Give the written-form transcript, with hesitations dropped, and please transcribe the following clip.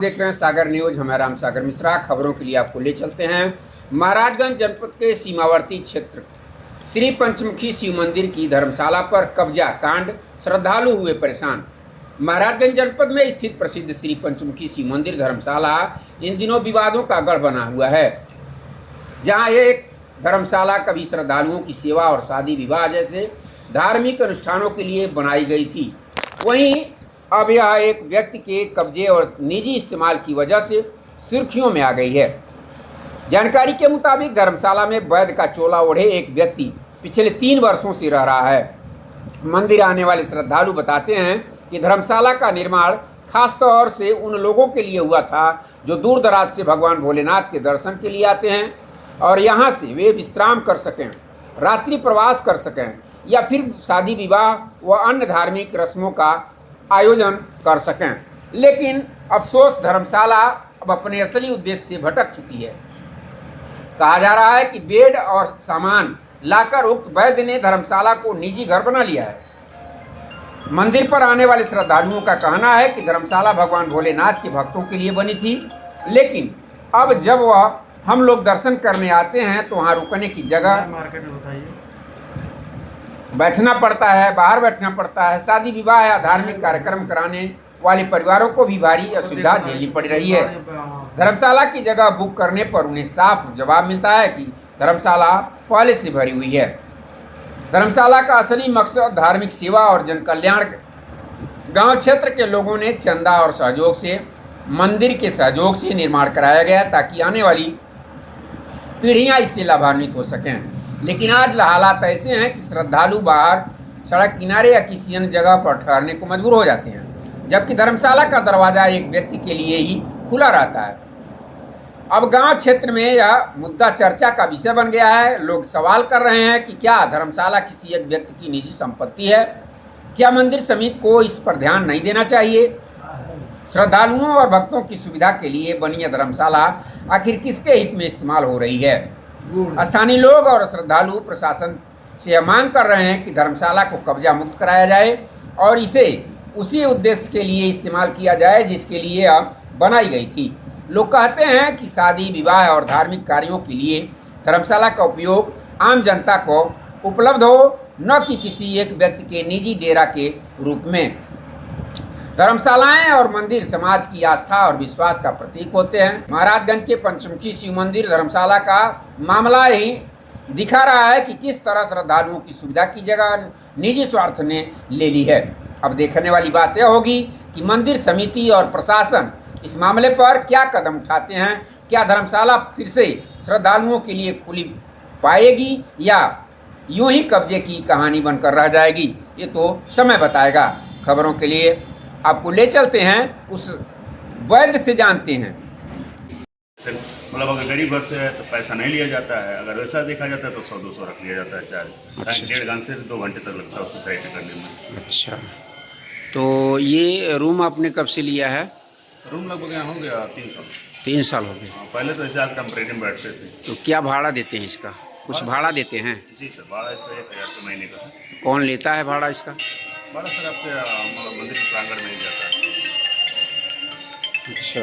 देख रहे हैं सागर न्यूज। मैं राम सागर मिश्रा। खबरों के लिए आपको ले चलते हैं महाराजगंज जनपद के सीमावर्ती क्षेत्र श्री पंचमुखी शिव मंदिर की धर्मशाला पर कब्जा कांड, श्रद्धालु हुए परेशान। महाराजगंज जनपद में स्थित प्रसिद्ध श्री पंचमुखी शिव मंदिर धर्मशाला इन दिनों विवादों का गढ़ बना हुआ है। जहां एक धर्मशाला कभी श्रद्धालुओं की सेवा और शादी विवाह जैसे धार्मिक अनुष्ठानों के लिए बनाई गई थी, वहीं अब यह एक व्यक्ति के कब्जे और निजी इस्तेमाल की वजह से सुर्खियों में आ गई है। जानकारी के मुताबिक धर्मशाला में वैद का चोला ओढ़े एक व्यक्ति पिछले 3 वर्षों से रह रहा है। मंदिर आने वाले श्रद्धालु बताते हैं कि धर्मशाला का निर्माण खास तौर से उन लोगों के लिए हुआ था जो दूर दराज से भगवान भोलेनाथ के दर्शन के लिए आते हैं और यहाँ से वे विश्राम कर सकें, रात्रि प्रवास कर सकें या फिर शादी विवाह व अन्य धार्मिक रस्मों का आयोजन कर सकें। लेकिन अफसोस धर्मशाला अब अपने असली उद्देश्य से भटक चुकी है। कहा जा रहा है कि बेड और सामान लाकर उक्त वैद्य ने धर्मशाला को निजी घर बना लिया है। मंदिर पर आने वाले श्रद्धालुओं का कहना है कि धर्मशाला भगवान भोलेनाथ के भक्तों के लिए बनी थी, लेकिन अब जब वह हम लोग दर्शन करने आते हैं तो वहाँ रुकने की जगह बैठना पड़ता है, बाहर बैठना पड़ता है। शादी विवाह या धार्मिक कार्यक्रम कराने वाले परिवारों को भी भारी असुविधा झेलनी पड़ रही है। धर्मशाला की जगह बुक करने पर उन्हें साफ जवाब मिलता है कि धर्मशाला पहले से भरी हुई है। धर्मशाला का असली मकसद धार्मिक सेवा और जन कल्याण। गांव क्षेत्र के लोगों ने चंदा और सहयोग से मंदिर के सहयोग से निर्माण कराया गया ताकि आने वाली पीढ़ियां इससे लाभान्वित हो सकें। लेकिन आज हालात ऐसे हैं कि श्रद्धालु बाहर सड़क किनारे या किसी अन्य जगह पर ठहरने को मजबूर हो जाते हैं, जबकि धर्मशाला का दरवाज़ा एक व्यक्ति के लिए ही खुला रहता है। अब गांव क्षेत्र में यह मुद्दा चर्चा का विषय बन गया है। लोग सवाल कर रहे हैं कि क्या धर्मशाला किसी एक व्यक्ति की निजी संपत्ति है? क्या मंदिर समिति को इस पर ध्यान नहीं देना चाहिए? श्रद्धालुओं और भक्तों की सुविधा के लिए बनी यह धर्मशाला आखिर किसके हित में इस्तेमाल हो रही है? स्थानीय लोग और श्रद्धालु प्रशासन से यह मांग कर रहे हैं कि धर्मशाला को कब्जा मुक्त कराया जाए और इसे उसी उद्देश्य के लिए इस्तेमाल किया जाए जिसके लिए यह बनाई गई थी। लोग कहते हैं कि शादी विवाह और धार्मिक कार्यों के लिए धर्मशाला का उपयोग आम जनता को उपलब्ध हो, न कि किसी एक व्यक्ति के निजी डेरा के रूप में। धर्मशालाएं और मंदिर समाज की आस्था और विश्वास का प्रतीक होते हैं। महाराजगंज के पंचमुखी शिव मंदिर धर्मशाला का मामला ही दिखा रहा है कि किस तरह श्रद्धालुओं की सुविधा की जगह निजी स्वार्थ ने ले ली है। अब देखने वाली बात यह होगी कि मंदिर समिति और प्रशासन इस मामले पर क्या कदम उठाते हैं। क्या धर्मशाला फिर से श्रद्धालुओं के लिए खुली पाएगी या यूं ही कब्जे की कहानी बनकर रह जाएगी, ये तो समय बताएगा। खबरों के लिए आपको ले चलते हैं उस वैद्य से, जानते हैं। मतलब अगर गरीब घर से है तो पैसा नहीं लिया जाता है, अगर वैसा देखा जाता है तो 100-200 रख लिया जाता है चार्ज। 1.5 घंटे से 2 घंटे तक लगता है उसको थेरेपी करने में। अच्छा, तो ये रूम आपने कब से लिया है? रूम लगभग यहाँ हो गया 3 साल। 3 साल हो गए। पहले तो ऐसे आप टेम्परेरी में बैठते थे। तो क्या भाड़ा देते हैं इसका? कुछ भाड़ा देते हैं? जी सर, भाड़ा इसका 1000 रुपये महीने का है। कौन लेता है भाड़ा इसका? भाड़ा सर आपके मंदिर के प्रांगण में ही जाता है। अच्छा।